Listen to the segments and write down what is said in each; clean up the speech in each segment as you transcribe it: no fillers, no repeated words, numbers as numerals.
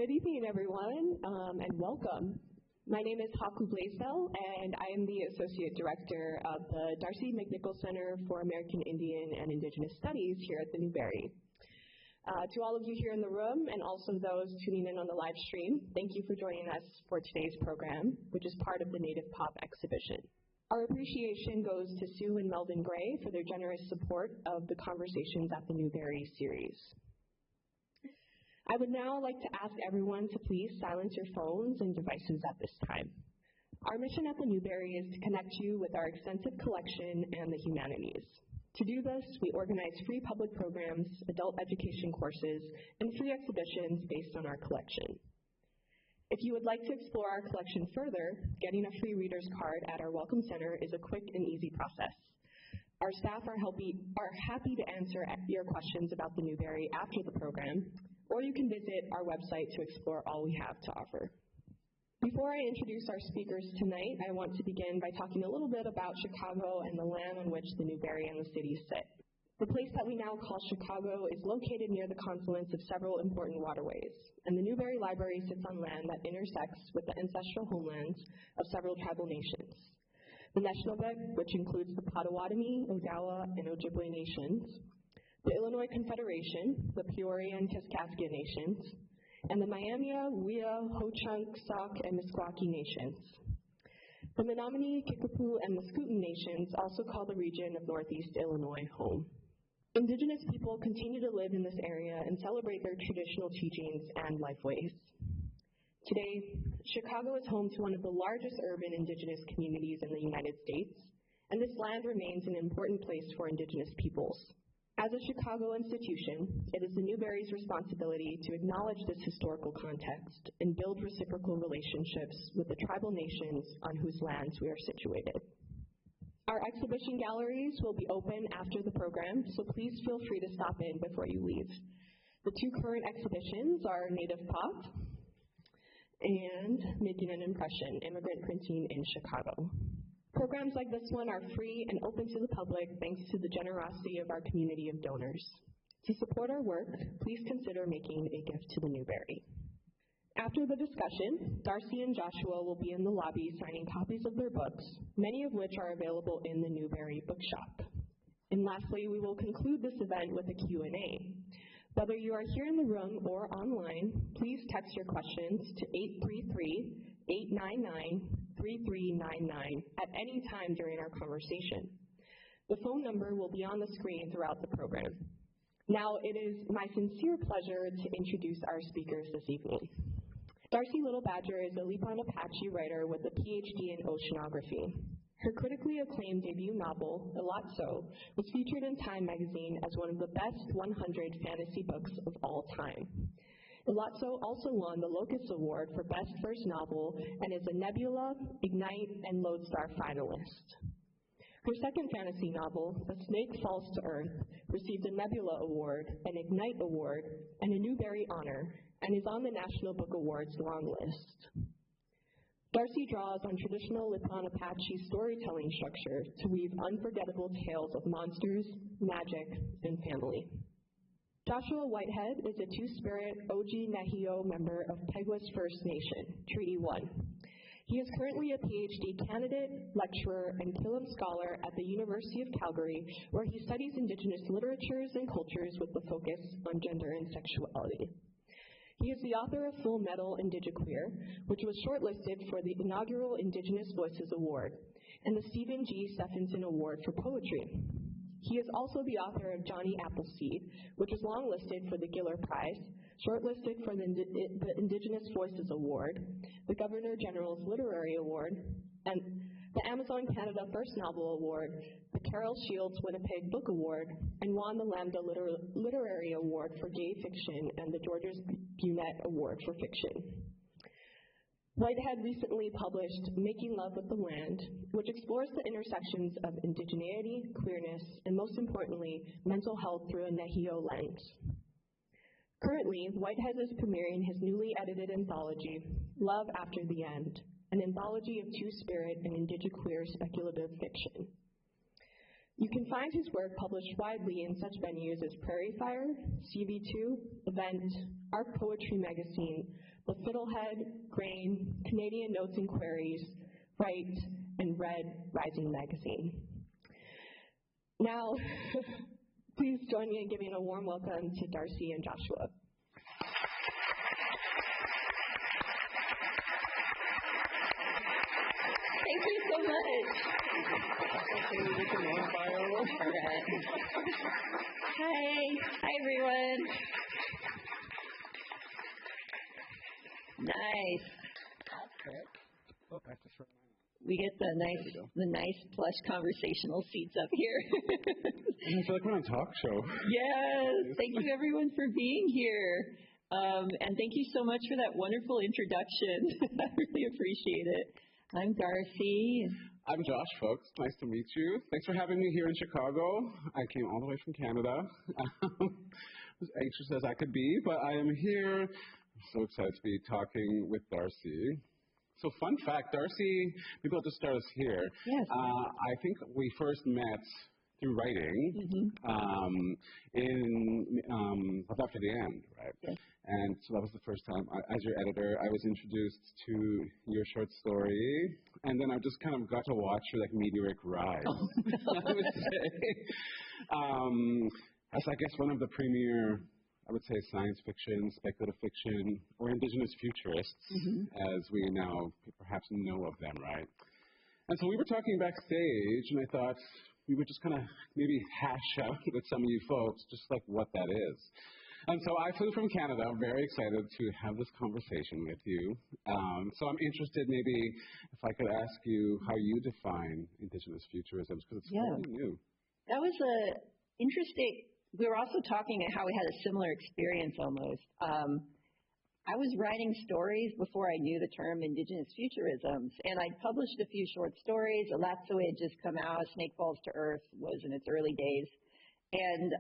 Good evening, everyone, and welcome. My name is Haku Blaisdell, and I am the Associate Director of the Darcie McNichol Center for American Indian and Indigenous Studies here at the Newbery. To all of you here in the room, and also those tuning in on the live stream, thank you for joining us for today's program, which is part of the Native Pop exhibition. Our appreciation goes to Sue and Melvin Gray for their generous support of the Conversations at the Newbery series. I would now like to ask everyone to please silence your phones and devices at this time. Our mission at the Newbery is to connect you with our extensive collection and the humanities. To do this, we organize free public programs, adult education courses, and free exhibitions based on our collection. If you would like to explore our collection further, getting a free reader's card at our Welcome Center is a quick and easy process. Our staff are happy to answer your questions about the Newbery after the program, or you can visit our website to explore all we have to offer. Before I introduce our speakers tonight, I want to begin by talking a little bit about Chicago and the land on which the Newbery and the city sit. The place that we now call Chicago is located near the confluence of several important waterways, and the Newbery Library sits on land that intersects with the ancestral homelands of several tribal nations. The Anishinaabe, which includes the Potawatomi, Odawa, and Ojibwe nations, the Illinois Confederation, the Peoria and Kaskaskia nations, and the Miami, Wea, Ho-Chunk, Sauk, and Meskwaki nations. The Menominee, Kickapoo, and Mascoutin nations also call the region of Northeast Illinois home. Indigenous people continue to live in this area and celebrate their traditional teachings and lifeways. Today, Chicago is home to one of the largest urban Indigenous communities in the United States, and this land remains an important place for Indigenous peoples. As a Chicago institution, it is the Newbery's responsibility to acknowledge this historical context and build reciprocal relationships with the tribal nations on whose lands we are situated. Our exhibition galleries will be open after the program, so please feel free to stop in before you leave. The two current exhibitions are Native Pop and Making an Impression, Immigrant Printing in Chicago. Programs like this one are free and open to the public thanks to the generosity of our community of donors. To support our work, please consider making a gift to the Newbery. After the discussion, Darcie and Joshua will be in the lobby signing copies of their books, many of which are available in the Newbery bookshop. And lastly, we will conclude this event with a Q&A. Whether you are here in the room or online, please text your questions to 833-899-3399 at any time during our conversation. The phone number will be on the screen throughout the program. Now, it is my sincere pleasure to introduce our speakers this evening. Darcie Little Badger is a Lipan Apache writer with a PhD in oceanography. Her critically acclaimed debut novel, Elatsoe, was featured in Time magazine as one of the best 100 fantasy books of all time. Elatsoe also won the Locus Award for Best First Novel and is a Nebula, Ignyte, and Lodestar finalist. Her second fantasy novel, A Snake Falls to Earth, received a Nebula Award, an Ignyte Award, and a Newbery Honor, and is on the National Book Awards longlist. Darcie draws on traditional Lipan Apache storytelling structure to weave unforgettable tales of monsters, magic, and family. Joshua Whitehead is a two-spirit Oji-Nehio member of Peguis First Nation, Treaty 1. He is currently a PhD candidate, lecturer, and Killam scholar at the University of Calgary, where he studies Indigenous literatures and cultures with the focus on gender and sexuality. He is the author of Full Metal Indigiqueer, which was shortlisted for the inaugural Indigenous Voices Award, and the Stephen G. Stephenson Award for Poetry. He is also the author of Johnny Appleseed, which was longlisted for the Giller Prize, shortlisted for the Indigenous Voices Award, the Governor General's Literary Award, and the Amazon Canada First Novel Award, the Carol Shields Winnipeg Book Award, and won the Lambda Literary Award for Gay Fiction and the Georges Bunet Award for Fiction. Whitehead recently published Making Love with the Land, which explores the intersections of indigeneity, queerness, and most importantly, mental health through a Nehio lens. Currently, Whitehead is premiering his newly edited anthology, Love After the End, an anthology of two-spirit and indigiqueer speculative fiction. You can find his work published widely in such venues as Prairie Fire, CV2, Event, Arc Poetry Magazine, Fiddlehead, Grain, Canadian Notes and Queries, Write, and read Rising Magazine. Now, please join me in giving a warm welcome to Darcie and Joshua. Thank you so much. Hi everyone. Nice. We get the nice plush conversational seats up here. It's like we're on a talk show. Yes. Thank you everyone for being here. And thank you so much for that wonderful introduction. I really appreciate it. I'm Darcie. I'm Josh, folks. Nice to meet you. Thanks for having me here in Chicago. I came all the way from Canada. As anxious as I could be, but I am here. I'm so excited to be talking with Darcie. So fun fact, Darcie, maybe I'll just start us here. Yes. I think we first met through writing in Live After the End, right? Yes. And so that was the first time, as your editor, I was introduced to your short story, and then I just kind of got to watch your meteoric rise, I would say. As I guess one of the premier, I would say, science fiction, speculative fiction, or Indigenous futurists, as we now perhaps know of them, right? And so we were talking backstage, and I thought we would just kind of maybe hash out with some of you folks just like what that is. And so I flew from Canada. I'm very excited to have this conversation with you. So I'm interested maybe if I could ask you how you define Indigenous futurisms, because it's fairly new. That was interesting. We were also talking about how we had a similar experience almost. I was writing stories before I knew the term Indigenous futurisms, and I'd published a few short stories. Elatsoe had just come out. Snake Falls to Earth was in its early days. And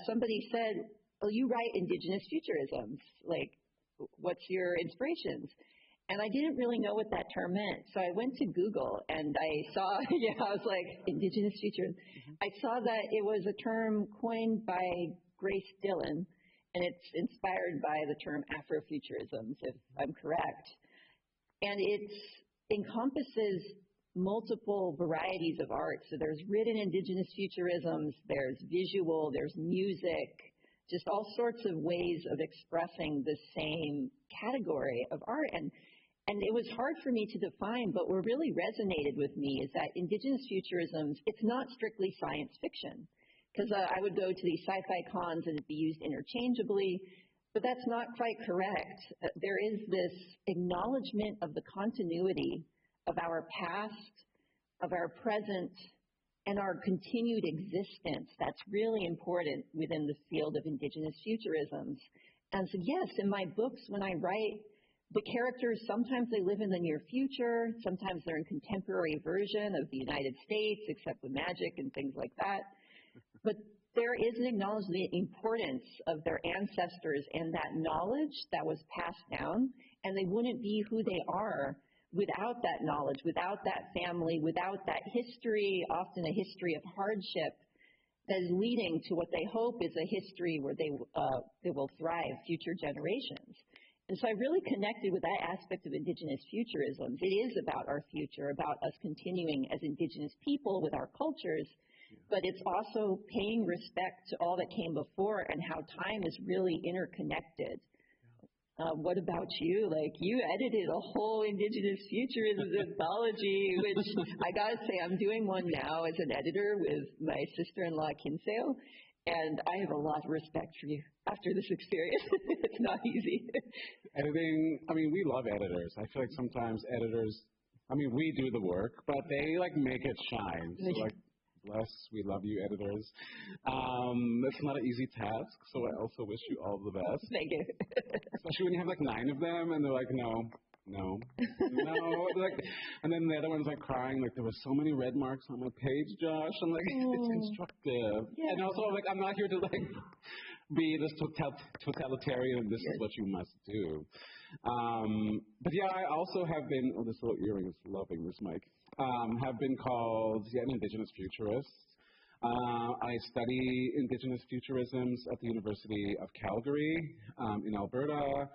somebody said, well, you write Indigenous futurisms. Like, what's your inspirations? And I didn't really know what that term meant. So I went to Google and I saw, I was like, Indigenous futurism. I saw that it was a term coined by Grace Dillon, and it's inspired by the term Afrofuturisms, if I'm correct. And it encompasses multiple varieties of art. So there's written Indigenous futurisms, there's visual, there's music, just all sorts of ways of expressing the same category of art. And it was hard for me to define, but what really resonated with me is that Indigenous futurisms, it's not strictly science fiction. Because I would go to these sci-fi cons and it'd be used interchangeably, but that's not quite correct. There is this acknowledgement of the continuity of our past, of our present, and our continued existence that's really important within the field of Indigenous futurisms. And so yes, in my books, when I write, the characters, sometimes they live in the near future, sometimes they're in contemporary version of the United States, except with magic and things like that. But there is an acknowledgement of the importance of their ancestors and that knowledge that was passed down, and they wouldn't be who they are without that knowledge, without that family, without that history, often a history of hardship that is leading to what they hope is a history where they will thrive future generations. And so I really connected with that aspect of Indigenous futurisms. It is about our future, about us continuing as Indigenous people with our cultures, but it's also paying respect to all that came before and how time is really interconnected. What about you? Like, you edited a whole Indigenous futurism anthology, which I gotta say, I'm doing one now as an editor with my sister-in-law, Kinsale, and I have a lot of respect for you after this experience. It's not easy. Editing, I mean, we love editors. I feel like sometimes editors, I mean, we do the work, but they, make it shine. So, bless, we love you, editors. It's not an easy task, so I also wish you all the best. Thank you. Especially when you have 9 of them, and they're like, no. And then the other one's crying, there were so many red marks on my page, Josh. I'm like, it's constructive. Yeah. And also, I'm not here to be this totalitarian, this is what you must do. But yeah, I also have been, this little earring is loving this mic, have been called an Indigenous futurist. I study Indigenous futurisms at the University of Calgary in Alberta.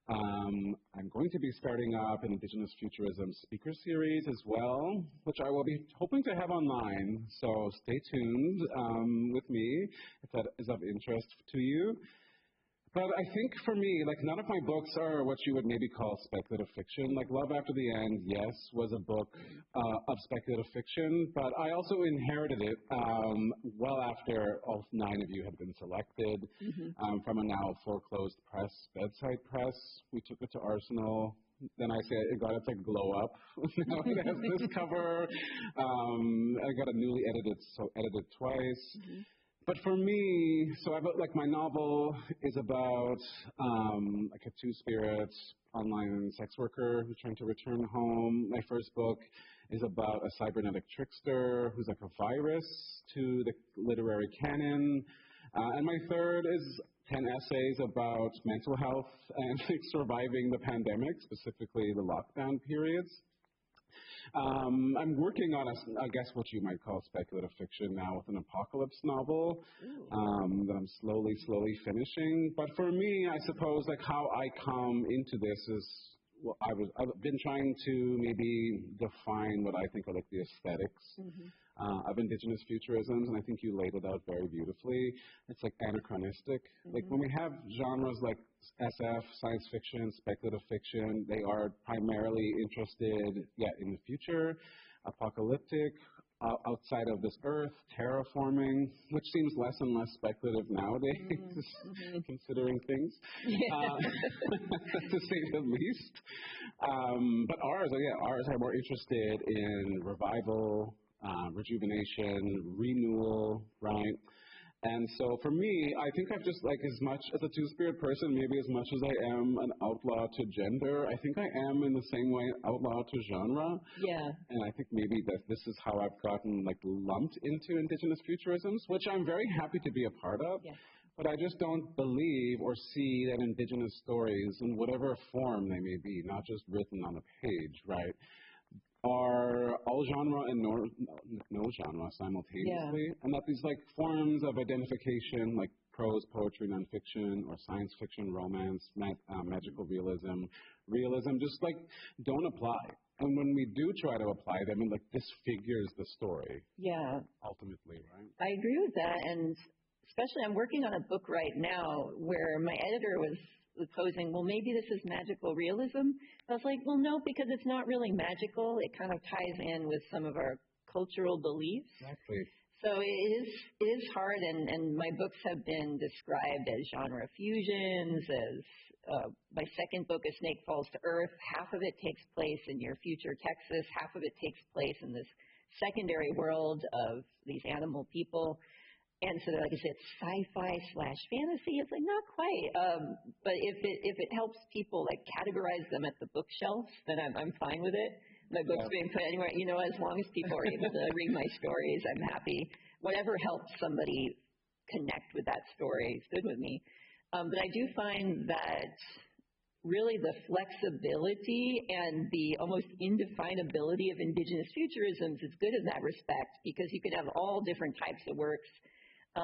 I'm going to be starting up an Indigenous Futurism speaker series as well, which I will be hoping to have online. So stay tuned with me if that is of interest to you. But I think for me, like, none of my books are what you would maybe call speculative fiction. Like Love After the End, yes, was a book of speculative fiction, but I also inherited it well after all 9 of you had been selected from a now foreclosed press, Bedside Press. We took it to Arsenal. Then I said it got its like glow up. Now it has this cover. I got a newly edited twice. But for me, so like my novel is about like a two-spirit online sex worker who's trying to return home. My first book is about a cybernetic trickster who's like a virus to the literary canon. And my third is 10 essays about mental health and like, surviving the pandemic, specifically the lockdown periods. I'm working on I guess what you might call speculative fiction now with an apocalypse novel that I'm slowly finishing. But for me, I suppose like how I come into this is, well, I've been trying to maybe define what I think are like the aesthetics of Indigenous futurisms, and I think you laid it out very beautifully. It's like anachronistic. Like when we have genres like SF, science fiction, speculative fiction, they are primarily interested, in the future, apocalyptic, outside of this earth, terraforming, which seems less and less speculative nowadays, considering things, to say the least. But ours are more interested in revival, rejuvenation, renewal, right? And so for me, I think I've just like as much as a two-spirit person, maybe as much as I am an outlaw to gender, I think I am in the same way an outlaw to genre. Yeah. And I think maybe that this is how I've gotten like lumped into Indigenous futurisms, which I'm very happy to be a part of. Yeah. But I just don't believe or see that Indigenous stories, in whatever form they may be, not just written on a page, right, are all genre and no genre simultaneously, and that these like forms of identification, like prose, poetry, nonfiction, or science fiction, romance, magical realism, just like don't apply. And when we do try to apply them, it like disfigures the story. Yeah. Ultimately, right? I agree with that, and especially I'm working on a book right now where my editor was posing, well, maybe this is magical realism. I was like, well, no, because it's not really magical. It kind of ties in with some of our cultural beliefs. Exactly. So it is hard, and my books have been described as genre fusions, as my second book, A Snake Falls to Earth. Half of it takes place in your future Texas. Half of it takes place in this secondary world of these animal people. And so they're like, is it sci-fi/fantasy? It's like, not quite. But if it helps people like categorize them at the bookshelf, then I'm fine with it. My book's being put anywhere. You know, as long as people are able to read my stories, I'm happy. Whatever helps somebody connect with that story is good with me. But I do find that really the flexibility and the almost indefinability of Indigenous futurisms is good in that respect, because you can have all different types of works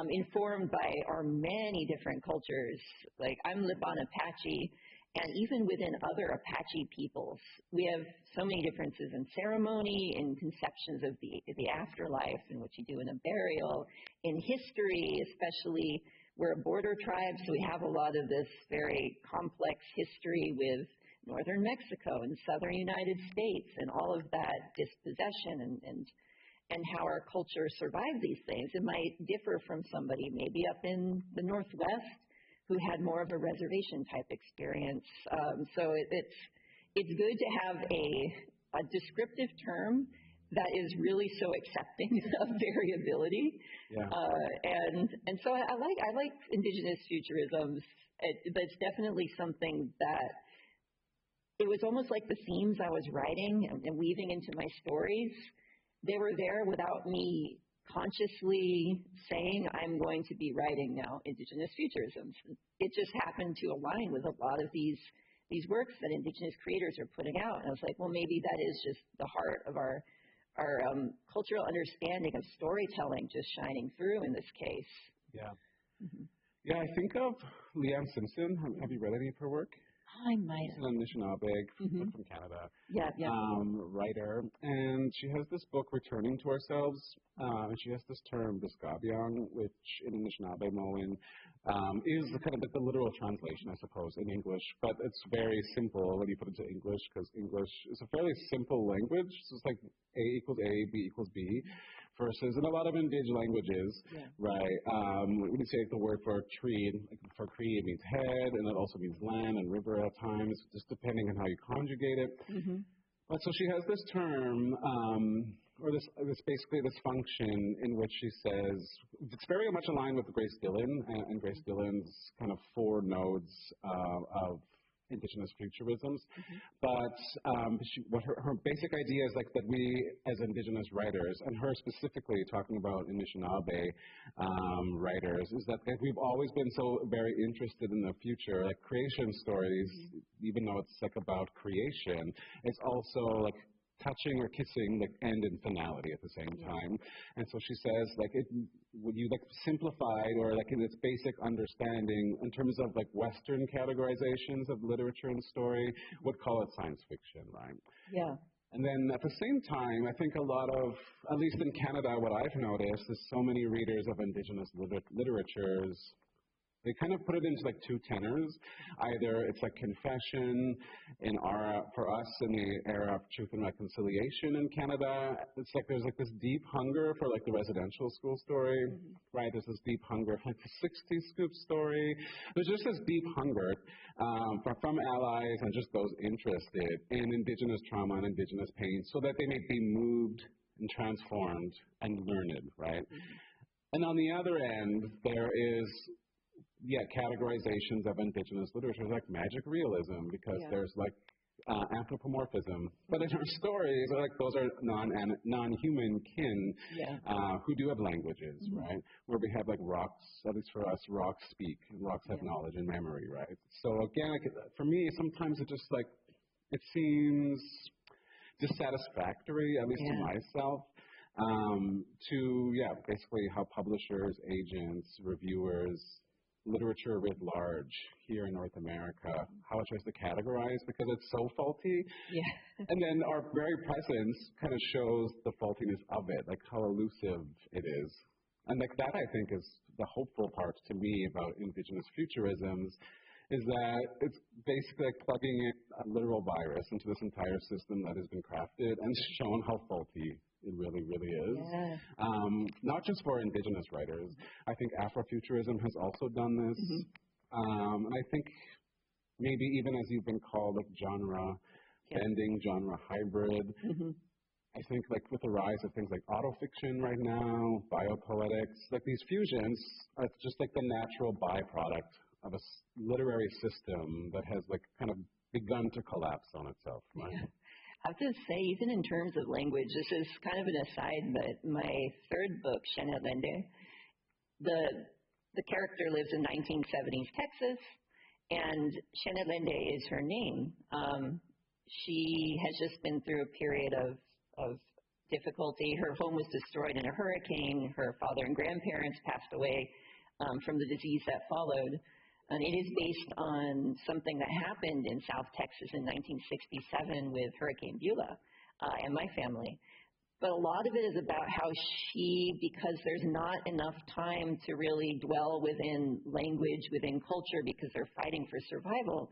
informed by our many different cultures. Like I'm Lipan Apache, and even within other Apache peoples, we have so many differences in ceremony, in conceptions of the afterlife and what you do in a burial, in history, especially we're a border tribe, so we have a lot of this very complex history with northern Mexico and southern United States and all of that dispossession and how our culture survived these things. It might differ from somebody maybe up in the Northwest who had more of a reservation type experience. So it's good to have a descriptive term that is really so accepting of variability. Yeah. And so I like Indigenous futurisms. That's definitely something that it was almost like the themes I was writing and weaving into my stories. They were there without me consciously saying I'm going to be writing now Indigenous futurisms. It just happened to align with a lot of these works that Indigenous creators are putting out. And I was like, well, maybe that is just the heart of our cultural understanding of storytelling just shining through in this case. Yeah. Mm-hmm. Yeah, I think of Leanne Simpson. Have you read any of her work? I might She's an Anishinaabe from Canada. Writer, and she has this book, Returning to Ourselves, and she has this term, Biskabiang, which in Anishinaabe is kind of the literal translation, I suppose, in English, but it's very simple when you put it to English, because English is a fairly simple language. So it's like A equals A, B equals B, versus in a lot of indigenous languages, right? When you say the word for tree, like for cree, it means head, and it also means land and river at times, just depending on how you conjugate it. But so she has this term, or this basically this function in which she says, it's very much aligned with Grace Dillon and Grace Dillon's kind of 4 nodes of Indigenous futurisms, but what her basic idea is like that we as Indigenous writers, and her specifically talking about Anishinaabe writers, is that like, we've always been so very interested in the future, like creation stories, even though it's like about creation, it's also like touching or kissing like end and finality at the same time. And so she says like would you like simplified or like in its basic understanding in terms of like Western categorizations of literature and story would call it science fiction, right? Yeah. And then at the same time, I think a lot of, at least in Canada, what I've noticed is so many readers of Indigenous literatures, they kind of put it into like 2 tenors. Either it's like confession for us in the era of truth and reconciliation in Canada. It's like there's like this deep hunger for like the residential school story, right? There's this deep hunger for like the 60s scoop story. There's just this deep hunger from allies and just those interested in Indigenous trauma and Indigenous pain so that they may be moved and transformed and learned, right? And on the other end, there is categorizations of Indigenous literature like magic realism, because there's like anthropomorphism. But in our stories, like those are non-human kin who do have languages, right? Where we have like rocks, at least for us, rocks speak, and rocks have knowledge and memory, right? So again, like, for me, sometimes it just like, it seems dissatisfactory, at least to myself, to, basically how publishers, agents, reviewers, literature writ large here in North America, how it tries to categorize because it's so faulty. And then our very presence kind of shows the faultiness of it, like how elusive it is. And like that, I think, is the hopeful part to me about Indigenous futurisms, is that it's basically like plugging in a literal virus into this entire system that has been crafted and shown how faulty it really, really is. Not just for Indigenous writers. I think Afrofuturism has also done this. And I think maybe even as you've been called like genre bending, genre hybrid, I think like with the rise of things like autofiction right now, biopoetics, like these fusions are just like the natural byproduct of a literary system that has like kind of begun to collapse on itself, right? I have to say, even in terms of language, this is kind of an aside, but my 3rd book, Shenelende, the character lives in 1970s Texas, and Shenelende is her name. She has just been through a period of difficulty. Her home was destroyed in a hurricane. Her father and grandparents passed away from the disease that followed. And it is based on something that happened in South Texas in 1967 with Hurricane Beulah and my family. But a lot of it is about how she, because there's not enough time to really dwell within language, within culture, because they're fighting for survival,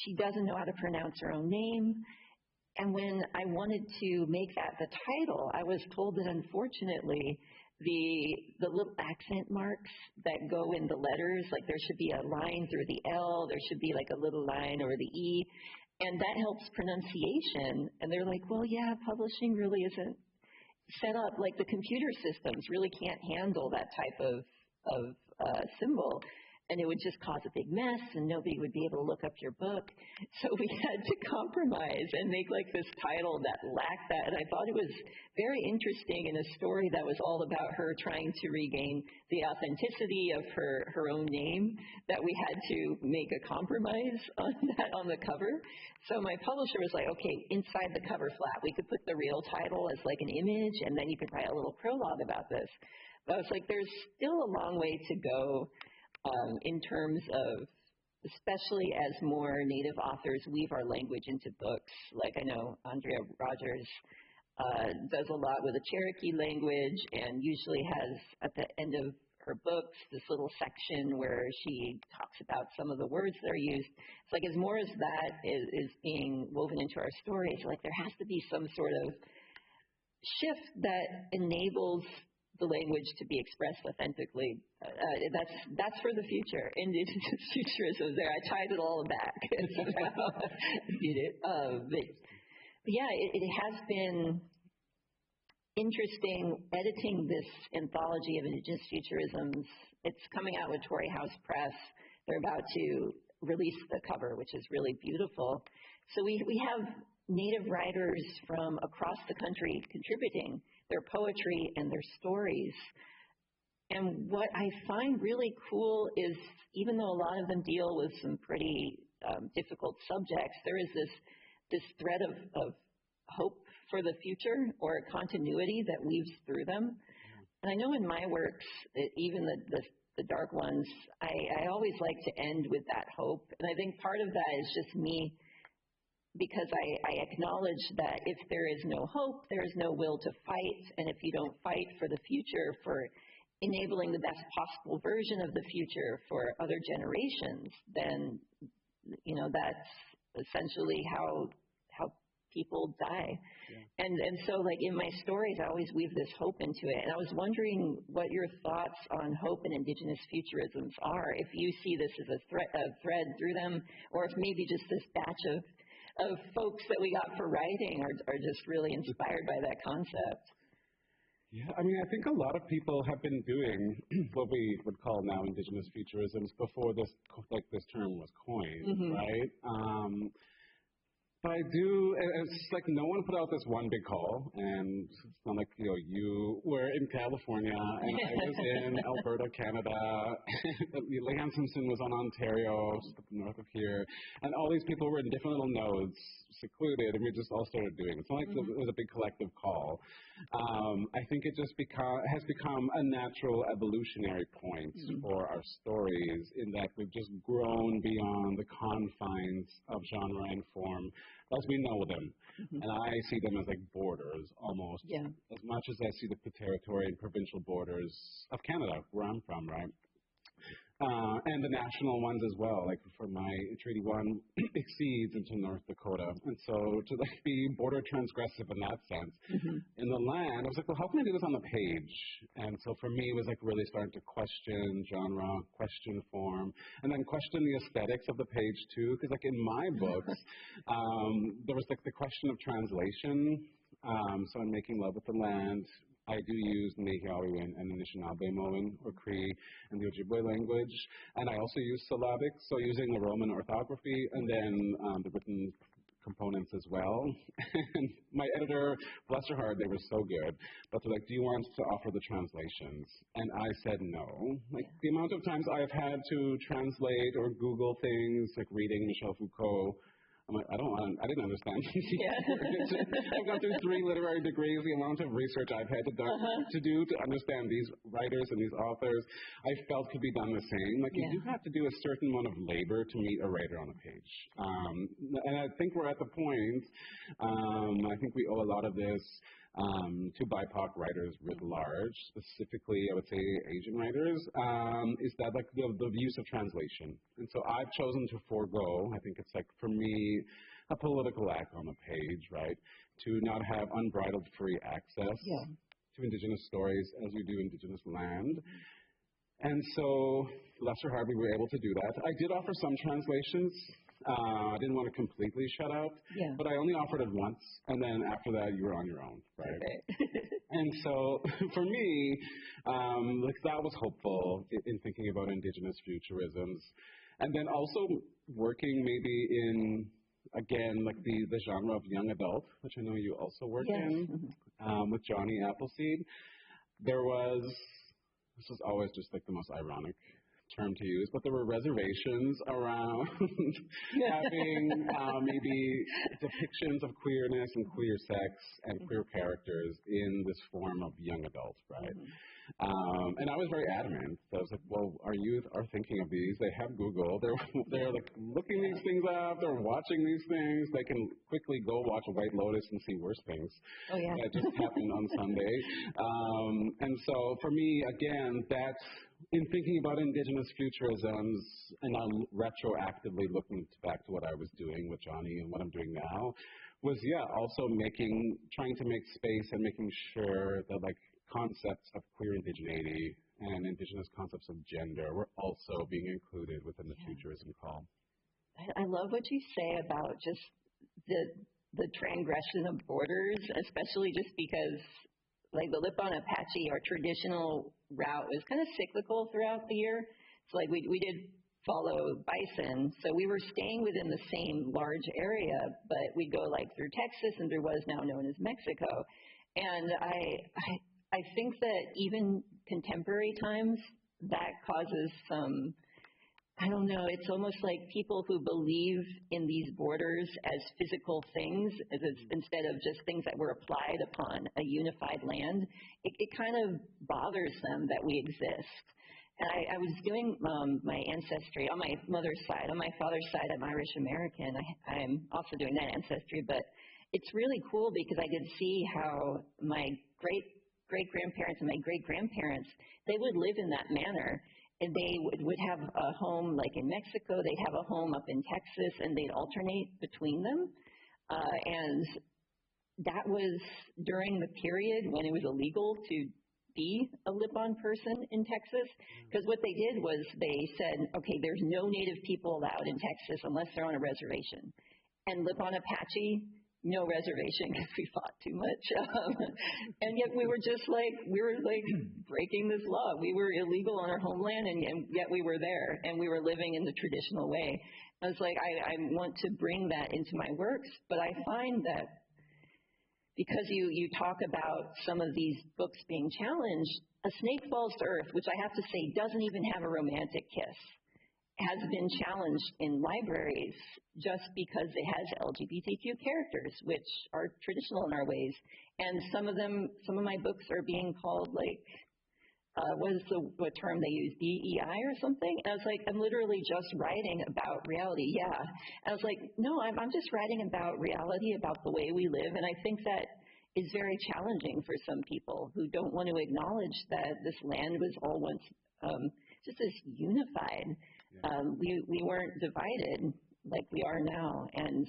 she doesn't know how to pronounce her own name. And when I wanted to make that the title, I was told that unfortunately the little accent marks that go in the letters, like there should be a line through the L, there should be like a little line over the E, and that helps pronunciation. And they're like, well, yeah, publishing really isn't set up, like the computer systems really can't handle that type of symbol. And it would just cause a big mess, and nobody would be able to look up your book. So we had to compromise and make like this title that lacked that. And I thought it was very interesting in a story that was all about her trying to regain the authenticity of her own name, that we had to make a compromise on that on the cover. So my publisher was like, okay, inside the cover flap, we could put the real title as like an image, and then you could write a little prologue about this. But I was like, there's still a long way to go in terms of especially as more Native authors weave our language into books. Like I know Andrea Rogers does a lot with the Cherokee language and usually has at the end of her books this little section where she talks about some of the words that are used. It's like as more as that is being woven into our stories, like there has to be some sort of shift that enables the language to be expressed authentically. That's for the future. Indigenous futurism. There, I tied it all back. But yeah, it has been interesting editing this anthology of Indigenous futurisms. It's coming out with Torrey House Press. They're about to release the cover, which is really beautiful. So we have Native writers from across the country contributing their poetry and their stories. And what I find really cool is, even though a lot of them deal with some pretty difficult subjects, there is this thread of hope for the future, or a continuity that weaves through them. And I know in my works, even the dark ones, I always like to end with that hope. And I think part of that is just me, because I acknowledge that if there is no hope, there is no will to fight. And if you don't fight for the future, for enabling the best possible version of the future for other generations, then, that's essentially how people die. Yeah. And so, like, in my stories, I always weave this hope into it. And I was wondering what your thoughts on hope and Indigenous futurisms are, if you see this as a thread through them, or if maybe just this batch of folks that we got for writing are just really inspired by that concept. Yeah, I mean, I think a lot of people have been doing what we would call now Indigenous futurisms before this term was coined, right? But I do, it's like no one put out this one big call, and it's not like, you were in California, and I was in Alberta, Canada, Leanne Simpson was on Ontario, just up north of here, and all these people were in different little nodes, secluded, and we just all started doing it. It's not like it was a big collective call. I think it just has become a natural evolutionary point for our stories, in that we've just grown beyond the confines of genre and form as we know them. And I see them as like borders almost, as much as I see the territory and provincial borders of Canada, where I'm from, right? And the national ones as well. Like for my Treaty 1 exceeds into North Dakota. And so to like be border transgressive in that sense. In the land, I was like, well, how can I do this on the page? And so for me, it was like really starting to question genre, question form, and then question the aesthetics of the page too. Because like in my books, there was like the question of translation. So in Making Love with the Land, I do use Nehiawiwin and Anishinaabemowin, or Cree, and the Ojibwe language. And I also use syllabic, so using the Roman orthography, and then the written components as well. And my editor, bless her heart, they were so good, but they're like, do you want to offer the translations? And I said no. Like the amount of times I've had to translate or Google things, like reading Michel Foucault, I'm like, I didn't understand. I've gone through 3 literary degrees, the amount of research I've had to do to understand these writers and these authors, I felt could be done the same. Like, you do have to do a certain amount of labor to meet a writer on a page. And I think we're at the point, I think we owe a lot of this to BIPOC writers writ large, specifically, I would say, Asian writers, is that like the use of translation. And so I've chosen to forego, I think it's like, for me, a political act on the page, right, to not have unbridled free access to Indigenous stories as we do Indigenous land. And so, Lester Harvey, we were able to do that. I did offer some translations. I didn't want to completely shut out, but I only offered it once, and then after that, you were on your own, right? Okay. And so, for me, like that was hopeful in thinking about Indigenous futurisms, and then also working maybe in, again, like the genre of young adult, which I know you also work in, with Johnny Appleseed. This was always just like the most ironic term to use, but there were reservations around having maybe depictions of queerness and queer sex and queer characters in this form of young adult, right? And I was very adamant. So I was like, well, our youth are thinking of these. They have Google. They're like looking these things up. They're watching these things. They can quickly go watch a White Lotus and see worse things. Oh, yeah. That just happened on Sunday. And so for me, again, that's in thinking about Indigenous futurisms and now retroactively looking back to what I was doing with Johnny and what I'm doing now was, also trying to make space and making sure that like concepts of queer indigeneity and Indigenous concepts of gender were also being included within the futurism call. I love what you say about just the transgression of borders, especially just because like the Lipan Apache, our traditional route was kind of cyclical throughout the year. So like we did follow bison, so we were staying within the same large area, but we'd go like through Texas and through what is now known as Mexico. And I think that even contemporary times, that causes some, I don't know, it's almost like people who believe in these borders as physical things instead of just things that were applied upon a unified land, it kind of bothers them that we exist. And I was doing my ancestry on my mother's side. On my father's side, I'm Irish American. I'm also doing that ancestry, but it's really cool because I could see how my great-grandparents and my great-grandparents, they would live in that manner. And they would have a home like in Mexico, they'd have a home up in Texas, and they'd alternate between them. And that was during the period when it was illegal to be a Lipan person in Texas, because what they did was they said, okay, there's no Native people allowed in Texas unless they're on a reservation. And Lipan Apache, no reservation because we fought too much. And yet we were breaking this law. We were illegal on our homeland, and yet we were there, and we were living in the traditional way. I was like, I want to bring that into my works, but I find that because you talk about some of these books being challenged, A Snake Falls to Earth, which I have to say doesn't even have a romantic kiss, has been challenged in libraries just because it has LGBTQ characters, which are traditional in our ways. And some of my books are being called like, what term they use, DEI or something? And I was like, I'm literally just writing about reality, yeah. And I was like, no, I'm just writing about reality, about the way we live, and I think that is very challenging for some people who don't want to acknowledge that this land was all once just as unified. Yeah. We weren't divided like we are now, and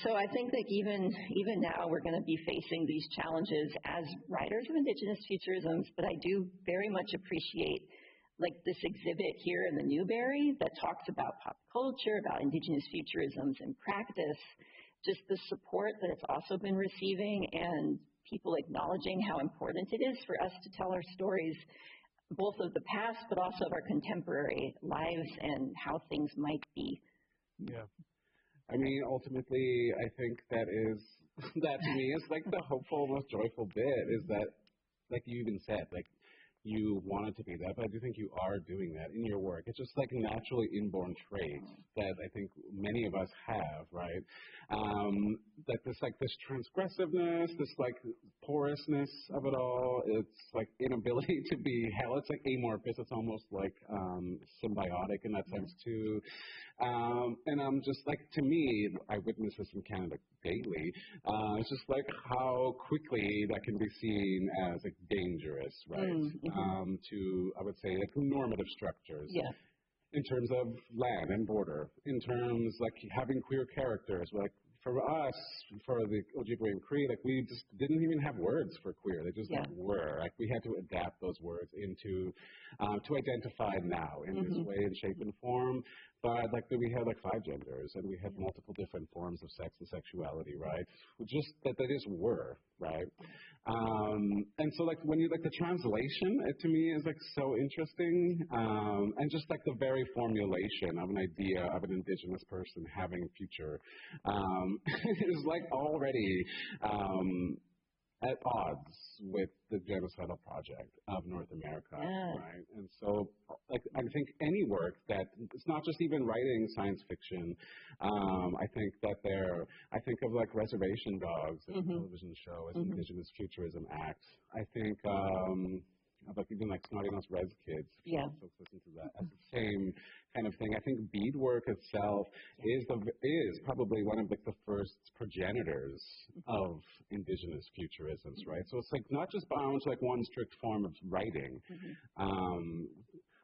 so I think that even now we're going to be facing these challenges as writers of Indigenous futurisms, but I do very much appreciate like this exhibit here in the Newbery that talks about pop culture, about Indigenous futurisms in practice, just the support that it's also been receiving and people acknowledging how important it is for us to tell our stories, both of the past but also of our contemporary lives and how things might be. Yeah. I mean, ultimately, I think that to me is like the hopeful, most joyful bit is that, like you even said, like you wanted to be that, but I do think you are doing that in your work. It's just like a naturally inborn trait that I think many of us have, right? That this transgressiveness, this like porousness of it all, it's like inability to be held. It's like amorphous. It's almost like symbiotic in that sense too. And I'm just like, to me, I witness this in Canada daily. It's just like how quickly that can be seen as like dangerous, right? To, I would say, like normative structures. Yeah. In terms of land and border, in terms like having queer characters, like for us, for the Ojibwe and Cree, like we just didn't even have words for queer. They just were. Like we had to adapt those words into to identify now in this way and shape and form. But like we had like 5 genders and we had multiple different forms of sex and sexuality, right? Just that they just were, right? And so like when you like the translation, it to me is like so interesting, and just like the very formulation of an idea of an Indigenous person having a future is like already at odds with the genocidal project of North America, right? And so, like, I think any work that, it's not just even writing science fiction, I think of like Reservation Dogs, as a television show, as Indigenous Futurism Act. I think of like even like Snotty Nose Res Kids. Yeah. Folks listen to that. It's the same kind of thing. I think beadwork itself is probably one of like the first progenitors of Indigenous futurisms, right? So it's like not just bound to like one strict form of writing.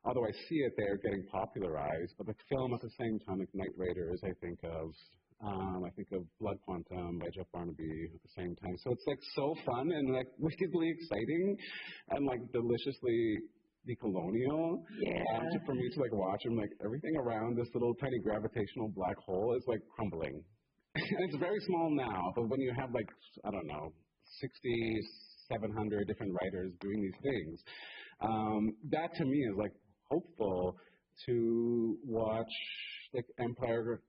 Although I see it there getting popularized, but like film at the same time, like Night Raiders, I think of Blood Quantum by Jeff Barnaby at the same time. So it's like so fun and like wickedly exciting and like deliciously decolonial. For me to like watch and like everything around this little tiny gravitational black hole is like crumbling. And it's very small now, but when you have like, I don't know, 700 different writers doing these things, that to me is like hopeful to watch like empire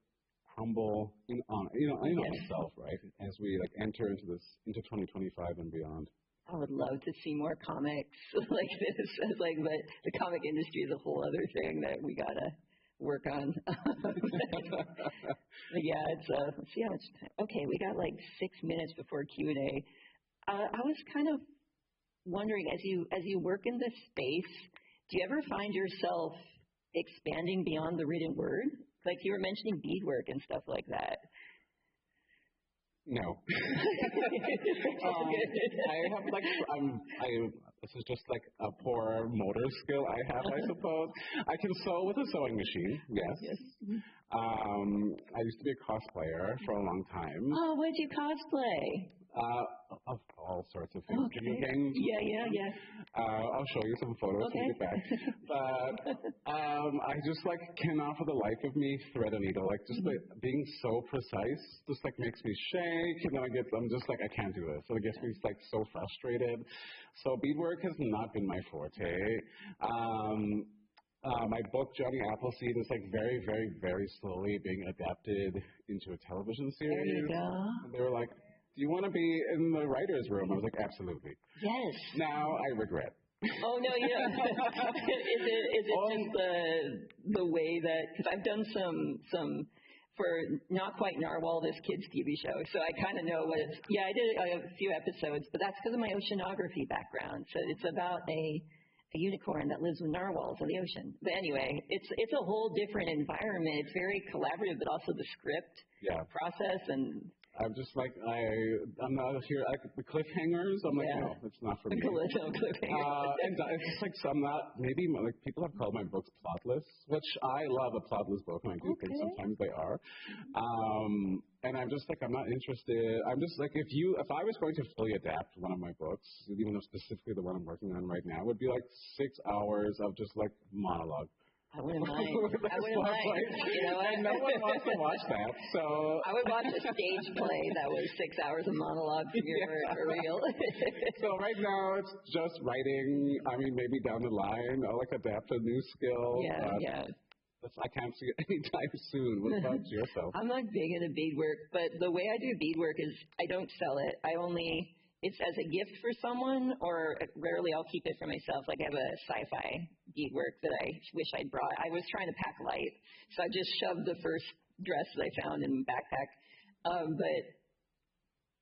crumble on itself, right? As we like enter into 2025 and beyond. I would love to see more comics like this. Like, but the comic industry is a whole other thing that we gotta work on. But yeah, it's let's see how much time. Okay, we got like 6 minutes before Q&A. I was kind of wondering, as you work in this space, do you ever find yourself expanding beyond the written word? Like you were mentioning beadwork and stuff like that. No. I have like this is just like a poor motor skill I have, I suppose. I can sew with a sewing machine. Yes. I used to be a cosplayer for a long time. Oh, what did you cosplay? Of all sorts of things. Okay. Video games. Yeah. I'll show you some photos when we get back. But I just like cannot for the life of me thread a needle. Like just like being so precise just like makes me shake, and then I'm just like I can't do this. So it gets me like so frustrated. So beadwork has not been my forte. My book, Johnny Appleseed, is like very, very, very slowly being adapted into a television series. There you go. And they were like, do you want to be in the writer's room? I was like, absolutely. Yes. Now I regret. Oh, no, yeah. Is it just the way that, because I've done some for Not Quite Narwhal, this kids' TV show, so I kind of know what it's, I did a few episodes, but that's because of my oceanography background. So it's about a unicorn that lives with narwhals in the ocean. But anyway, it's a whole different environment. It's very collaborative, but also the script process and... I'm just like, I'm not here. The cliffhangers, I'm like, no, it's not for me. And it's just like, so I'm not, maybe like people have called my books plotless, which I love a plotless book, and I do think sometimes they are. And I'm just like, I'm not interested. I'm just like, if I was going to fully adapt one of my books, even though specifically the one I'm working on right now, it would be like 6 hours of just like monologue. I wouldn't mind. You know what? And no one wants to watch that, so... I would watch a stage play that was 6 hours of monologue from your real. So right now, it's just writing. I mean, maybe down the line, I'll like adapt a new skill. I can't see it anytime soon. What about yourself? I'm not big into beadwork, but the way I do beadwork is I don't sell it. It's as a gift for someone, or rarely I'll keep it for myself. Like I have a sci-fi beadwork that I wish I'd brought. I was trying to pack light, so I just shoved the first dress that I found in my backpack. But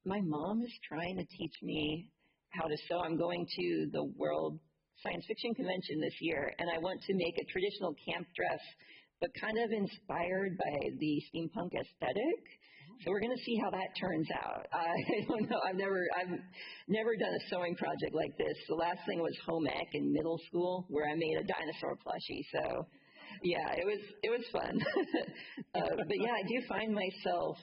my mom is trying to teach me how to sew. I'm going to the World Science Fiction Convention this year, and I want to make a traditional camp dress, but kind of inspired by the steampunk aesthetic. So we're going to see how that turns out. I don't know. I've never done a sewing project like this. The last thing was home ec in middle school, where I made a dinosaur plushie. So, yeah, it was fun. But yeah, I do find myself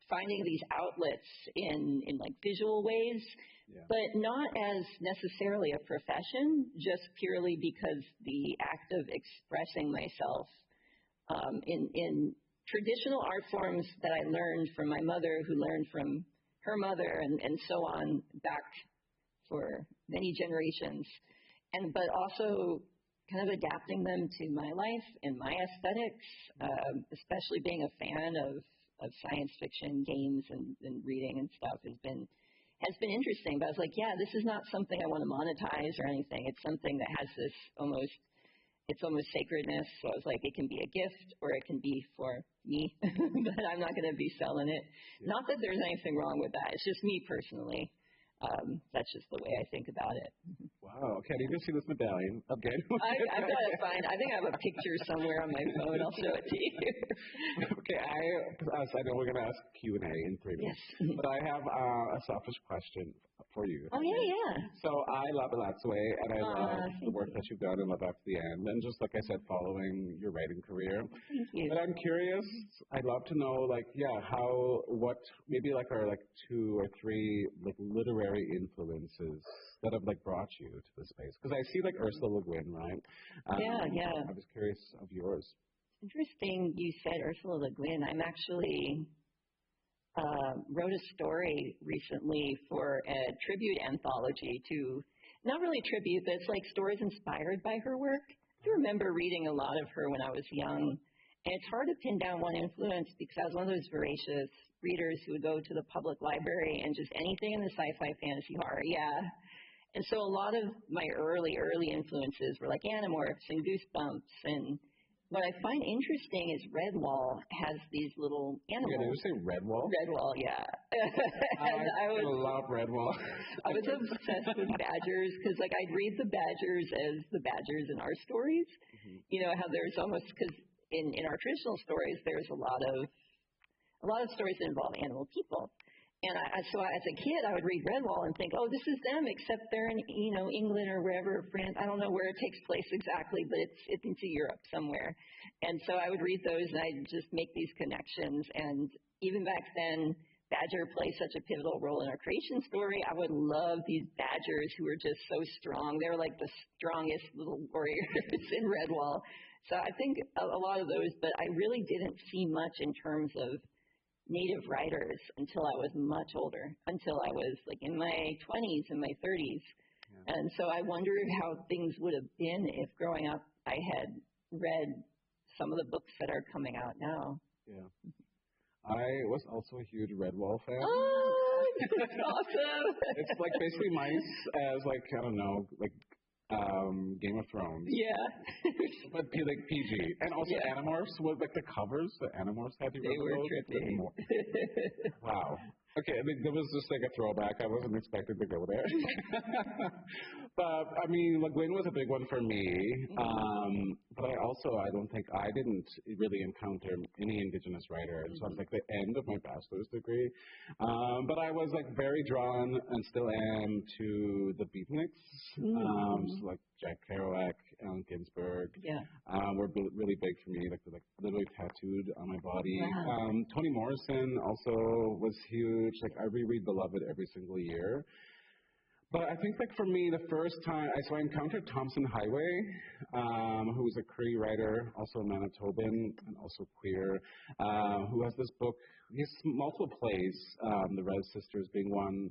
finding these outlets in like visual ways, but not as necessarily a profession, just purely because the act of expressing myself in traditional art forms that I learned from my mother, who learned from her mother, and so on back for many generations, but also kind of adapting them to my life and my aesthetics, especially being a fan of science fiction games and reading and stuff has been interesting. But I was like, this is not something I want to monetize or anything. It's something that has this almost sacredness. So I was like, it can be a gift or it can be for me, but I'm not going to be selling it. Not that there's anything wrong with that. It's just me personally. That's just the way I think about it. Wow. Okay, I need to see this medallion again. I've got to find. I think I have a picture somewhere on my phone. I'll show it to you. Okay, I know we're going to ask Q&A in 3 minutes, Yes. but I have a selfish question for you. Oh, yeah. So I love Elatsoe, and I love the work that you've done in Love After the End, and just like I said, following your writing career. Thank you. But I'm curious, I'd love to know, what maybe are 2 or 3 literary influences that have brought you to this space? Because I see Ursula Le Guin, right? Yeah. I was curious of yours. Interesting you said Ursula Le Guin. I'm actually wrote a story recently for a tribute anthology to, not really tribute, but it's stories inspired by her work. I remember reading a lot of her when I was young, and it's hard to pin down one influence because I was one of those voracious readers who would go to the public library and just anything in the sci-fi, fantasy, horror, And so a lot of my early influences were Animorphs and Goosebumps, and what I find interesting is Redwall has these little animals. Yeah, did you say Redwall? Redwall, yeah. I love Redwall. I was obsessed with badgers because, I'd read the badgers as the badgers in our stories. Mm-hmm. You know how there's almost because in our traditional stories there's a lot of stories that involve animal people. And so as a kid, I would read Redwall and think, oh, this is them, except they're in, England or wherever, France. I don't know where it takes place exactly, but it's into Europe somewhere. And so I would read those, and I'd just make these connections. And even back then, Badger plays such a pivotal role in our creation story. I would love these badgers who were just so strong. They were the strongest little warriors in Redwall. So I think a lot of those, but I really didn't see much in terms of Native writers until I was much older, until I was in my 20s and my 30s. Yeah. And so I wondered how things would have been if growing up I had read some of the books that are coming out now. Yeah. I was also a huge Redwall fan. Oh, that's awesome. It's basically mice as I don't know, Game of Thrones. Yeah. But PG. And also Animorphs, the covers that Animorphs had. They were trippy. Wow. Okay, there was just a throwback. I wasn't expected to go there. But, Le Guin was a big one for me. But I don't think I didn't really encounter any Indigenous writer. So I was the end of my bachelor's degree. But I was very drawn and still am to the beatniks. So Jack Kerouac, Allen Ginsberg. Yeah. Were really big for me, literally tattooed on my body. Wow. Toni Morrison also was huge. I reread Beloved every single year. But I think for me, the first time, I encountered Thompson Highway, who was a Cree writer, also a Manitoban, and also queer, who has this book. He has multiple plays, The Red Sisters being one,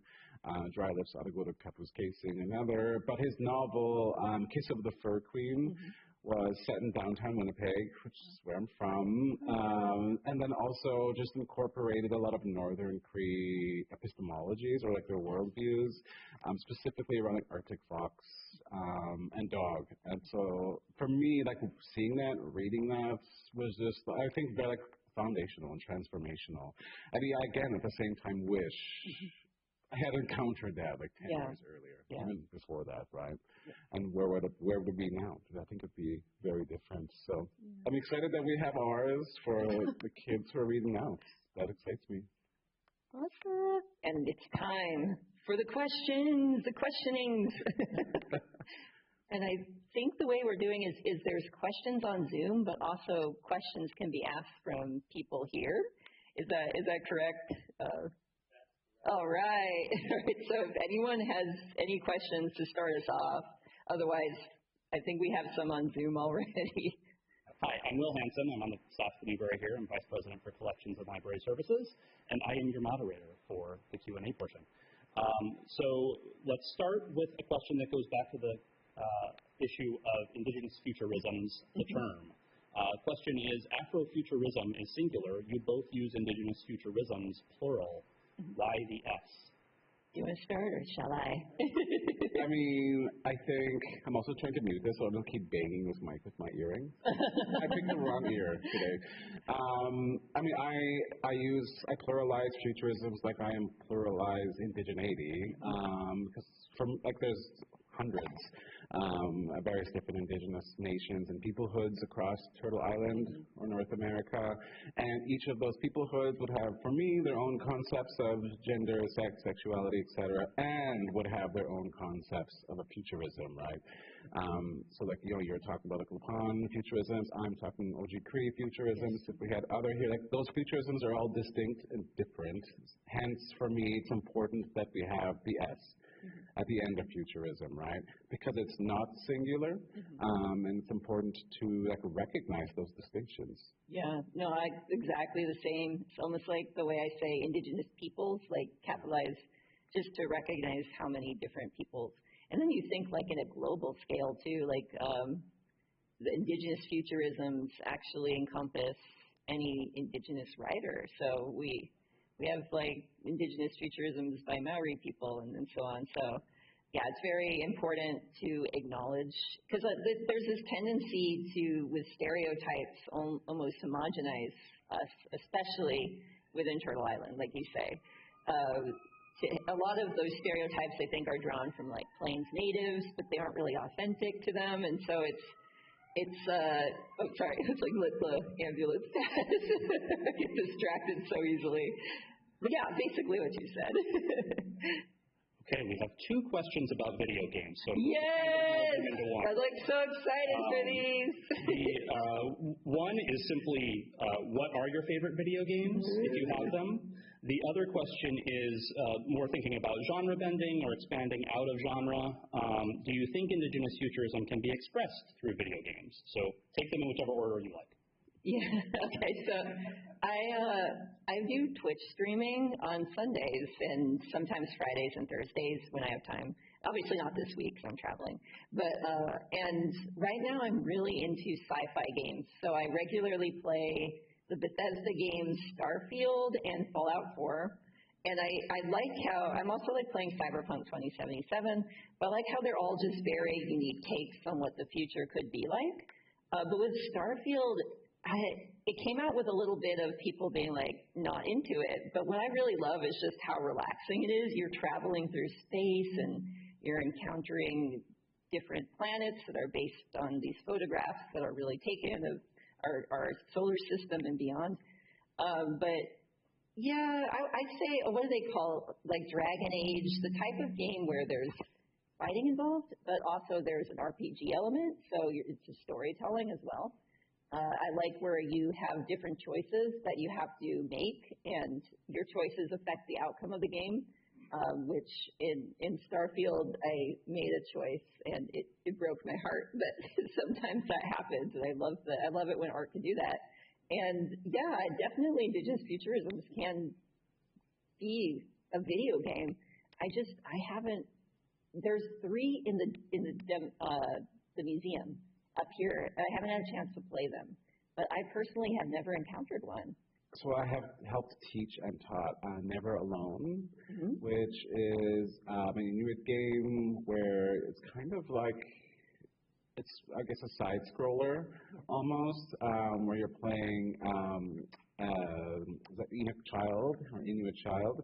Dry Lips, Otagoda Kapus Casing another. But his novel, Kiss of the Fur Queen, was set in downtown Winnipeg, which is where I'm from, and then also just incorporated a lot of Northern Cree epistemologies or their worldviews, specifically around Arctic fox and dog. And so for me, seeing that, reading that was just, I think, very foundational and transformational. And again, at the same time, wish I had encountered that 10 years earlier, even before that, right? Yeah. And where would it be now? Because I think it'd be very different. So I'm excited that we have ours for the kids who are reading now. That excites me. Awesome. And it's time for the questions, the questionings. And I think the way we're doing is there's questions on Zoom, but also questions can be asked from people here. Is that correct? All right. So if anyone has any questions to start us off, otherwise I think we have some on Zoom already. Hi, I'm Will Hansen. I'm on the staff at the Newberry here. I'm Vice President for Collections and Library Services, and I am your moderator for the Q&A portion. So let's start with a question that goes back to the issue of Indigenous futurisms, the term. Question is, Afrofuturism is singular. You both use Indigenous futurisms, plural. Why the S? Do you want to start, or shall I? I mean, I think I'm also trying to mute this, so I don't keep banging this mic with my earring. I picked the wrong ear today. I mean, I pluralize futurisms like I am pluralize indigeneity, because there's hundreds of various different indigenous nations and peoplehoods across Turtle Island or North America, and each of those peoplehoods would have, for me, their own concepts of gender, sex, sexuality, etc., and would have their own concepts of a futurism, right? So like, you're talking about like Lipan futurisms, I'm talking OG Cree futurisms. If we had other here, like those futurisms are all distinct and different. Hence, for me, it's important that we have the S at the end of futurism, right? Because it's not singular, and it's important to like recognize those distinctions. Yeah, no, exactly the same. It's almost like the way I say indigenous peoples, like capitalize, just to recognize how many different peoples. And then you think like in a global scale too, like the indigenous futurisms actually encompass any indigenous writer. So we have like indigenous futurisms by Maori people and so on. So yeah, it's very important to acknowledge, because there's this tendency to, with stereotypes, almost homogenize us, especially within Turtle Island, like you say. A lot of those stereotypes, I think, are drawn from like Plains natives, but they aren't really authentic to them, and so it's like let the ambulance pass. I get distracted so easily. But yeah, basically what you said. Okay, we have two questions about video games. So yes! I'm like so excited for these. One is simply, what are your favorite video games, if you have them? The other question is more thinking about genre bending or expanding out of genre. Do you think Indigenous futurism can be expressed through video games? So take them in whichever order you like. Yeah, okay, so I do Twitch streaming on Sundays and sometimes Fridays and Thursdays when I have time. Obviously not this week because I'm traveling. But and right now I'm really into sci-fi games. So I regularly play the Bethesda games Starfield and Fallout 4. And I like how, I'm also like playing Cyberpunk 2077, but I like how they're all just very unique takes on what the future could be like. But with Starfield, it came out with a little bit of people being like not into it, but what I really love is just how relaxing it is. You're traveling through space and you're encountering different planets that are based on these photographs that are really taken of our solar system and beyond. But yeah, I'd say, what do they call, like Dragon Age, the type of game where there's fighting involved, but also there's an RPG element, so it's a storytelling as well. I like where you have different choices that you have to make, and your choices affect the outcome of the game, which in Starfield, I made a choice, and it broke my heart, but sometimes that happens, and I love it when art can do that. And yeah, definitely Indigenous futurisms can be a video game. I haven't, there's 3 in the museum up here. I haven't had a chance to play them, but I personally have never encountered one. So I have helped teach and taught Never Alone, which is an Inuit game where it's kind of like, it's, I guess, a side scroller almost, where you're playing Inuit child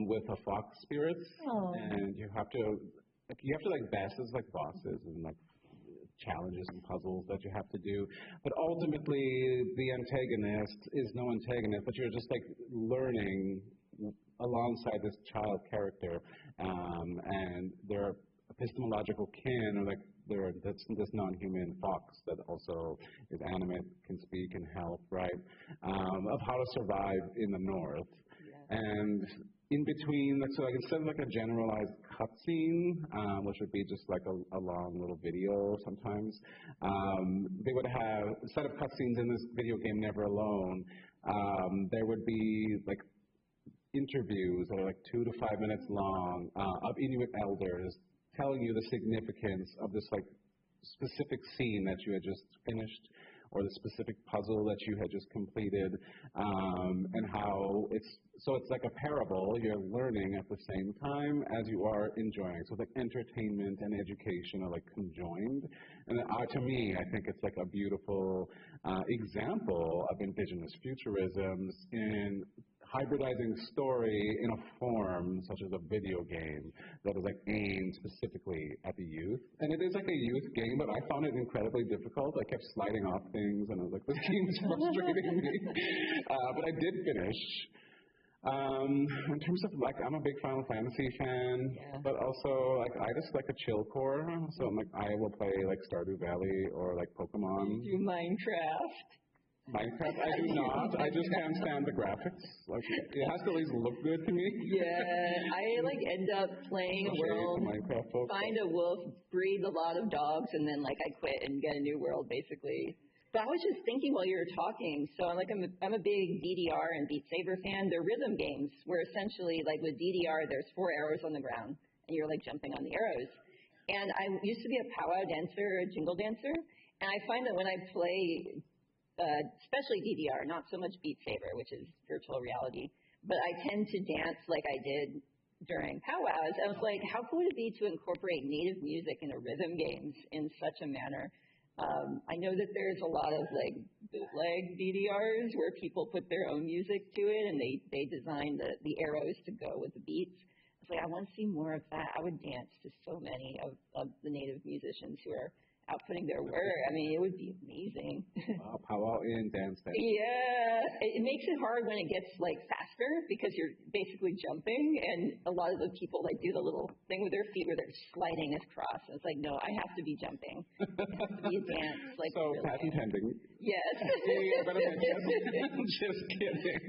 with a fox spirit, and you have to like basses like bosses and like challenges and puzzles that you have to do, but ultimately the antagonist is no antagonist, but you're just like learning alongside this child character, and their epistemological kin, or like this non-human fox that also is animate, can speak and help, right, of how to survive in the north. And in between, so like instead of like a generalized cutscene, which would be just like a long little video sometimes, they would have, instead of cutscenes in this video game Never Alone, there would be like interviews that are like 2 to 5 minutes long of Inuit elders telling you the significance of this like specific scene that you had just finished, or the specific puzzle that you had just completed, and how it's like a parable. You're learning at the same time as you are enjoying. So it's like entertainment and education are like conjoined. And to me, I think it's like a beautiful example of Indigenous futurisms in hybridizing story in a form such as a video game that is like aimed specifically at the youth. And it is like a youth game, but I found it incredibly difficult. I kept sliding off things, and I was like, this game is frustrating me. But I did finish. In terms of like, I'm a big Final Fantasy fan, but also like I just like a chill core. So I'm like, I will play like Stardew Valley or like Pokemon. Do Minecraft. Minecraft, I do not. I just can't stand the graphics. Like, it has to at least look good to me. Yeah, I like end up playing a world, find a wolf, breed a lot of dogs, and then like I quit and get a new world basically. But I was just thinking while you were talking, so I'm a big DDR and Beat Saber fan. They're rhythm games where essentially like with DDR there's 4 arrows on the ground and you're like jumping on the arrows. And I used to be a powwow dancer, a jingle dancer, and I find that when I play especially DDR, not so much Beat Saber, which is virtual reality, but I tend to dance like I did during powwows. I was like, how cool would it be to incorporate native music into rhythm games in such a manner? I know that there's a lot of like bootleg DDRs where people put their own music to it and they design the arrows to go with the beats. I was like, I want to see more of that. I would dance to so many of the native musicians who are outputting their work. I mean, it would be amazing. Wow, powwow in dance band. Yeah, it makes it hard when it gets like faster because you're basically jumping, and a lot of the people like do the little thing with their feet where they're sliding across. And it's like, no, I have to be jumping. It has to be a dance. Like, so really. patent pending. Yes. Just kidding.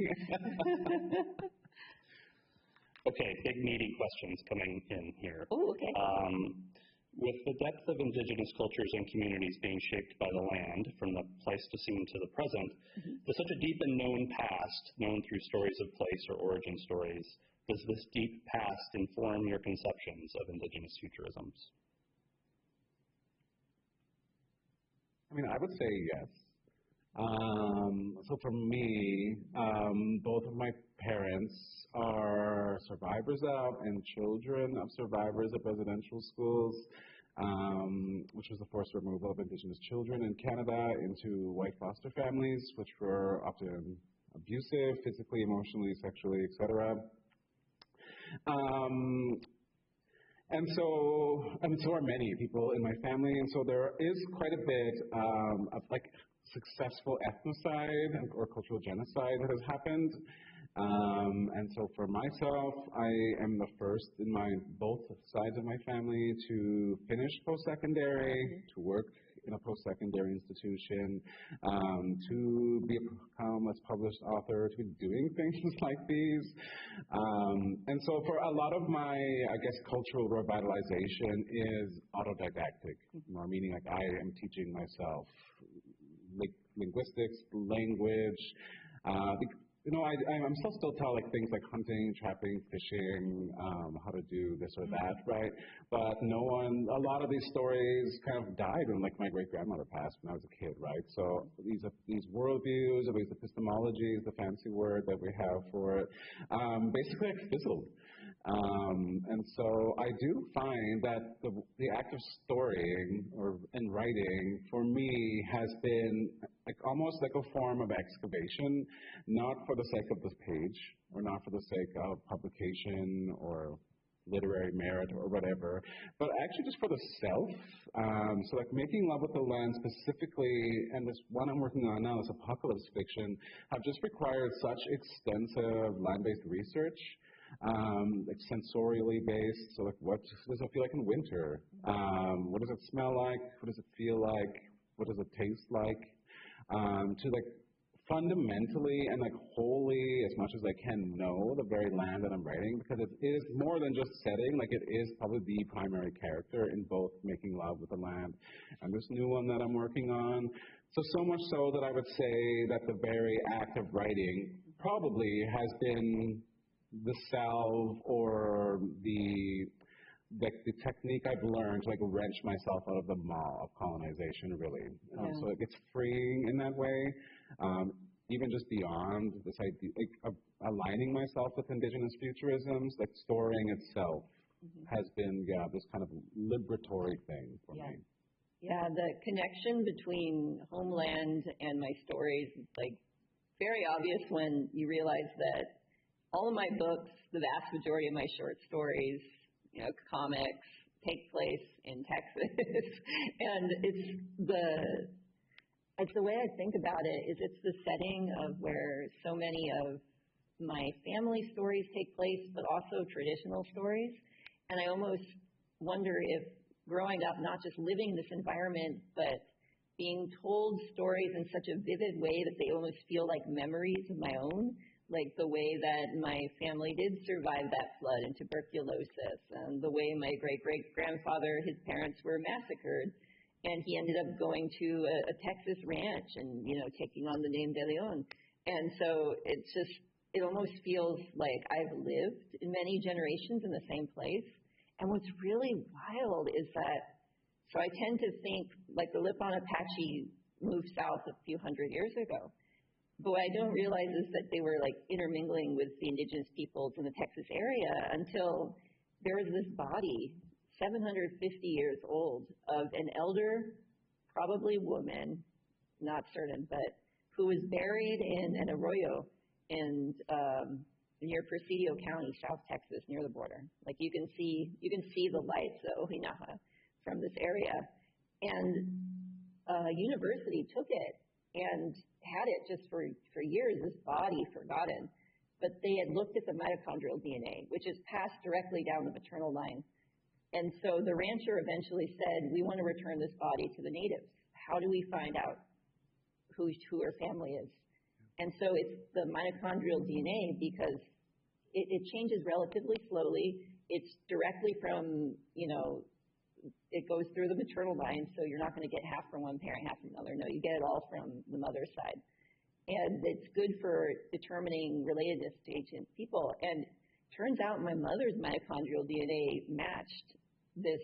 Okay, big meaty questions coming in here. Oh, okay. With the depth of Indigenous cultures and communities being shaped by the land, from the Pleistocene to the present, does such a deep and known past, known through stories of place or origin stories, does this deep past inform your conceptions of Indigenous futurisms? I mean, I would say yes. So for me, both of my parents are survivors of and children of survivors of residential schools, which was the forced removal of Indigenous children in Canada into white foster families, which were often abusive, physically, emotionally, sexually, etc. And so are many people in my family, and so there is quite a bit of like successful ethnocide or cultural genocide that has happened. And so for myself, I am the first in both sides of my family to finish post-secondary, to work in a post-secondary institution, to become a published author, to be doing things like these. And so for a lot of my, I guess, cultural revitalization is autodidactic, more meaning like I am teaching myself linguistics, language. I'm still tell like things like hunting, trapping, fishing, how to do this or that, right? But a lot of these stories kind of died when like my great-grandmother passed when I was a kid, right? So these worldviews, or these epistemologies, the fancy word that we have for it, basically like fizzled. And so I do find that the act of storying and writing for me has been like almost like a form of excavation, not for the sake of this page or not for the sake of publication or literary merit or whatever, but actually just for the self. So like making love with the land specifically, and this one I'm working on now, this apocalypse fiction, have just required such extensive land-based research. Like sensorially based, so like what does it feel like in winter? What does it smell like? What does it feel like? What does it taste like? To like fundamentally and like wholly, as much as I can, know the very land that I'm writing, because it is more than just setting, like it is probably the primary character in both Making Love with the Land and this new one that I'm working on. So much so that I would say that the very act of writing probably has been the salve or the the technique I've learned to like wrench myself out of the maw of colonization, really. So it's freeing in that way. Even just beyond this idea, like aligning myself with Indigenous futurisms, like storying itself has been, this kind of liberatory thing for me. Yeah, the connection between homeland and my stories is like very obvious when you realize that all of my books, the vast majority of my short stories, comics, take place in Texas. And it's the way I think about it is it's the setting of where so many of my family stories take place, but also traditional stories. And I almost wonder if growing up, not just living this environment, but being told stories in such a vivid way that they almost feel like memories of my own, like the way that my family did survive that flood and tuberculosis, and the way my great-great-grandfather, his parents were massacred, and he ended up going to a Texas ranch and, taking on the name De Leon. And so it almost feels like I've lived in many generations in the same place. And what's really wild is that, so I tend to think like the Lipan Apache moved south a few hundred years ago. But what I don't realize is that they were like intermingling with the indigenous peoples in the Texas area until there was this body, 750 years old, of an elder, probably woman, not certain, but who was buried in an arroyo in near Presidio County, South Texas, near the border. Like you can see the lights, the Ojinaga, from this area. And a university took it and had it just for years, this body forgotten. But they had looked at the mitochondrial DNA, which is passed directly down the maternal line. And so the rancher eventually said, we want to return this body to the natives. How do we find out who her family is? And so it's the mitochondrial DNA because it changes relatively slowly. It's directly from, it goes through the maternal line, so you're not going to get half from one parent, half from another. No, you get it all from the mother's side. And it's good for determining relatedness to ancient people. And turns out my mother's mitochondrial DNA matched this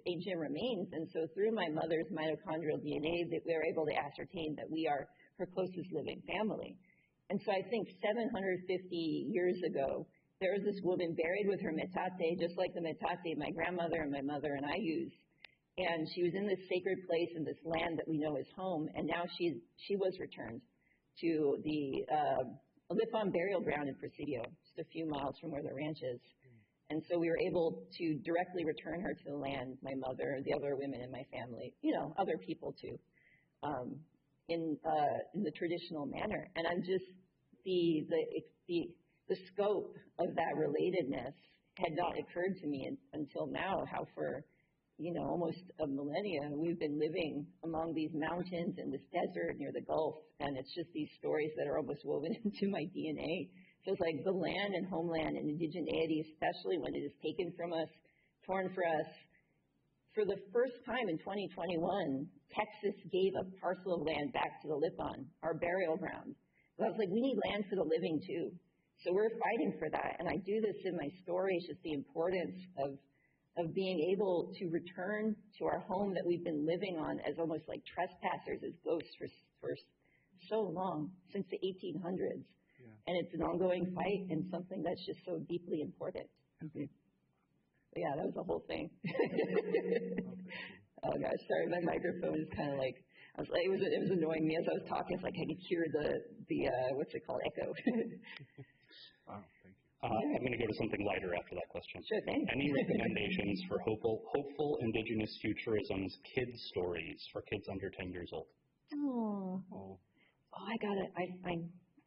ancient remains. And so through my mother's mitochondrial DNA, that we were able to ascertain that we are her closest living family. And so I think 750 years ago, there was this woman buried with her metate, just like the metate my grandmother and my mother and I used. And she was in this sacred place in this land that we know is home. And now she was returned to the Lipan burial ground in Presidio, just a few miles from where the ranch is. And so we were able to directly return her to the land, my mother, the other women in my family, other people too. In the traditional manner. And I'm just, the scope of that relatedness had not occurred to me until now, how for, almost a millennia, we've been living among these mountains and this desert near the Gulf, and it's just these stories that are almost woven into my DNA. So it's like the land and homeland and indigeneity, especially when it is taken from us, torn for us. For the first time in 2021, Texas gave a parcel of land back to the Lipan, our burial ground. So I was like, we need land for the living too. So we're fighting for that. And I do this in my stories, just the importance of being able to return to our home that we've been living on as almost like trespassers, as ghosts for so long, since the 1800s. Yeah. And it's an ongoing fight and something that's just so deeply important. Okay. Yeah, that was the whole thing. Oh gosh, sorry, my microphone is kind of like, it was annoying me as I was talking. It's like I could hear the what's it called, echo. Wow, thank you. I'm going to go to something lighter after that question. Sure thing. Any recommendations for hopeful Indigenous futurisms kids stories for kids under 10 years old?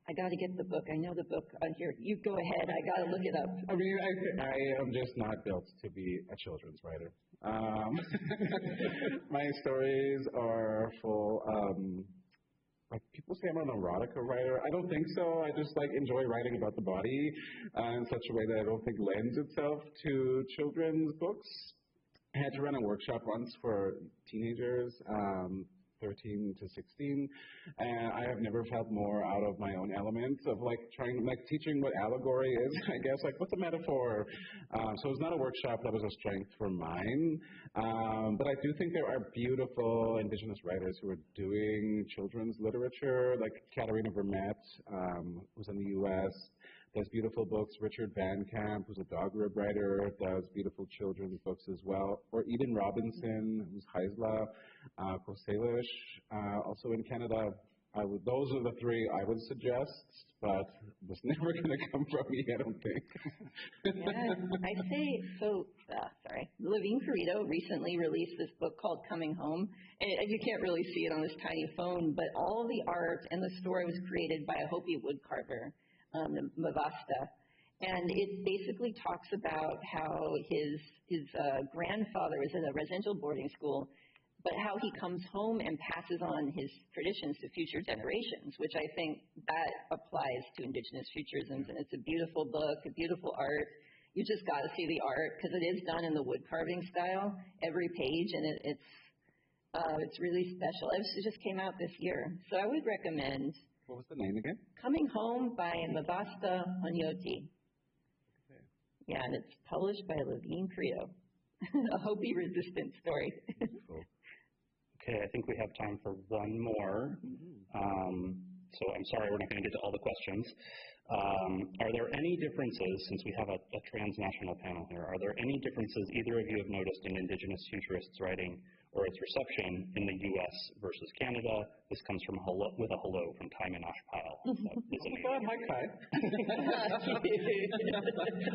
I gotta get the book. I know the book on here. You go ahead. I gotta look it up. I mean, I am just not built to be a children's writer. My stories are full. Like people say I'm an erotica writer. I don't think so. I just enjoy writing about the body in such a way that I don't think lends itself to children's books. I had to run a workshop once for teenagers. 13 to 16, and I have never felt more out of my own element of like teaching what allegory is, I guess, like what's a metaphor. So it's not a workshop that was a strength for mine, but I do think there are beautiful Indigenous writers who are doing children's literature, like Katarina Vermette, who's in the U.S., does beautiful books. Richard Van Camp, who's a dog rib writer, does beautiful children's books as well. Or Eden Robinson, who's Haisla, Kosalish, also in Canada. Those are the three I would suggest, but it's never going to come from me, I don't think. Yeah, I'd say, sorry. Levine Carrito recently released this book called Coming Home, and you can't really see it on this tiny phone, but all the art and the story was created by a Hopi woodcarver, Mavasta. And it basically talks about how his grandfather was at a residential boarding school, but how he comes home and passes on his traditions to future generations, which I think that applies to Indigenous futurisms. And it's a beautiful book, a beautiful art. You just got to see the art because it is done in the wood carving style, every page, and it's really special. It just came out this year. So I would recommend. What was the name again? Coming Home by Mavasta Onyoti. Okay. Yeah, and it's published by Levine Carrito. A Hopi resistance story. Cool. Okay, I think we have time for one more. So I'm sorry we're not going to get to all the questions. Are there any differences, since we have a transnational panel here, are there any differences either of you have noticed in Indigenous futurists writing or its reception in the U.S. versus Canada? This comes from with a hello from Kai Minashpile. Oh my God, hi Kai.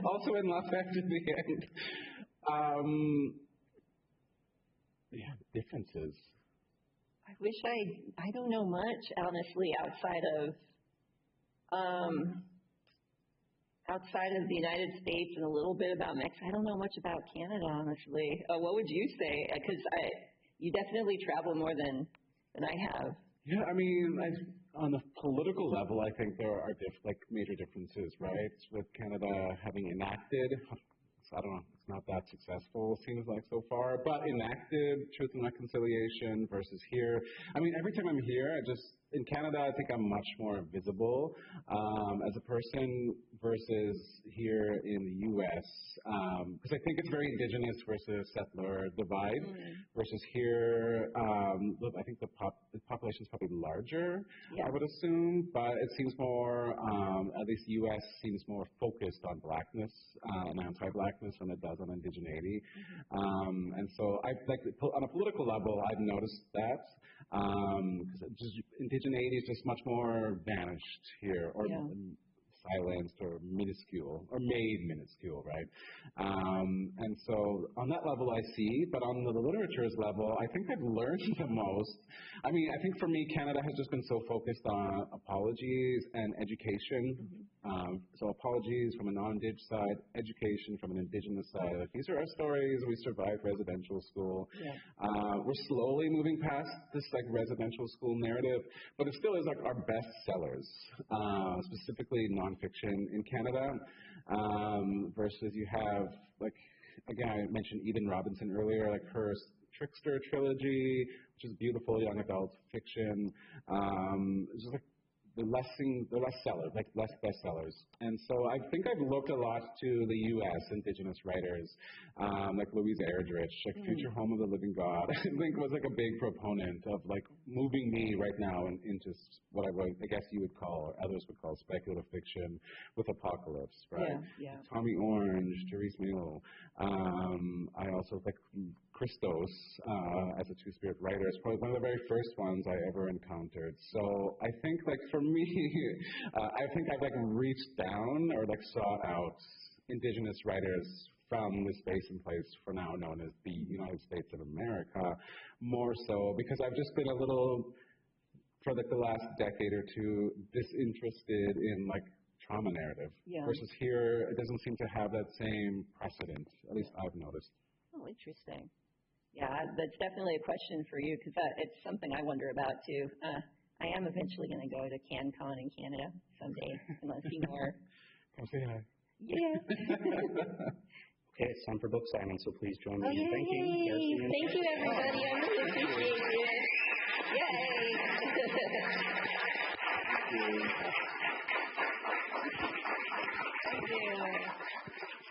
Also in Los Angeles at the end. Yeah, differences. I wish I don't know much, honestly, outside of the United States and a little bit about Mexico. I don't know much about Canada, honestly. What would you say? Because you definitely travel more than I have. Yeah, I mean, on a political level, I think there are major differences, right? With Canada having enacted, I don't know, it's not that successful, seems like so far, but enacted Truth and Reconciliation versus here. I mean, every time I'm here, in Canada, I think I'm much more visible as a person versus here in the U.S. Because I think it's very Indigenous versus settler divide versus here. I think the population is probably larger, I would assume, but it seems more, at least U.S. seems more focused on blackness and anti-blackness than it does on indigeneity. And so on a political level, I've noticed that. Because indigeneity is just much more vanished here, or silenced, or minuscule, or made minuscule, right? And so on that level I see, but on the literature's level, I think I've learned the most. I mean, I think for me, Canada has just been so focused on apologies and education. So apologies from a non-Dig side, education from an Indigenous side. These are our stories. We survived residential school. We're slowly moving past this residential school narrative, but it still is our best sellers, specifically nonfiction in Canada. Versus you have again, I mentioned Eden Robinson earlier, her Trickster trilogy, which is beautiful young adult fiction. It's just the less sellers, less bestsellers. And so I think I've looked a lot to the U.S. Indigenous writers, like Louise Erdrich, Future Home of the Living God. I think was a big proponent of moving me right now into what I guess you would call, or others would call, speculative fiction with apocalypse, right? Yeah. Tommy Orange, Therese Milo. I also like Christos as a two-spirit writer. It's probably one of the very first ones I ever encountered. So I think for me, I think I've reached down or sought out Indigenous writers from the space and place for now known as the United States of America, more so because I've just been a little, for the last decade or two, disinterested in trauma narrative. Versus here, it doesn't seem to have that same precedent, at least I've noticed. Oh, interesting. Yeah, that's definitely a question for you because it's something I wonder about too. I am eventually going to go to CanCon in Canada someday and let's see more. Come say hi. Yeah. Okay, it's time for book signing, so please join me in thanking Darcie. Thank you, everybody. I really appreciate it. Thank you.